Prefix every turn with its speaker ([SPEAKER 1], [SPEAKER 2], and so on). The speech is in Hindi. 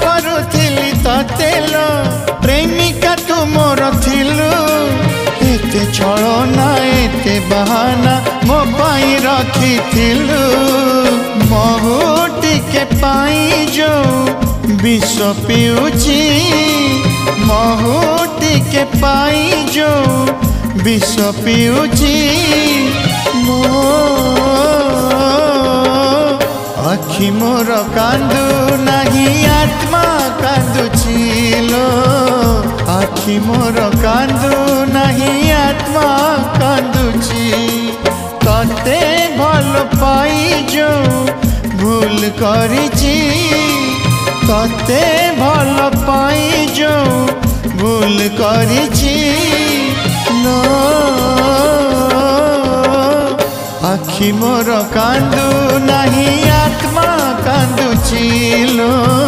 [SPEAKER 1] करुथिली तते लो प्रेमिका तू मोर थिलु एते छलना एते बहाना मो पाई रखिथिलु महु टिके पाई जो विष पिउची महु टिके पाई जो विष पिउची मो आखि मोर कांदू नहीं आत्मा कांदुची लो आखि मोर कांदू नहीं आत्मा कांदुची तते भल पाई जो भूल करिची तते भल पाई जो भूल करिची लो आखि मोर कांदू नहीं आत्मा कांदुची लो।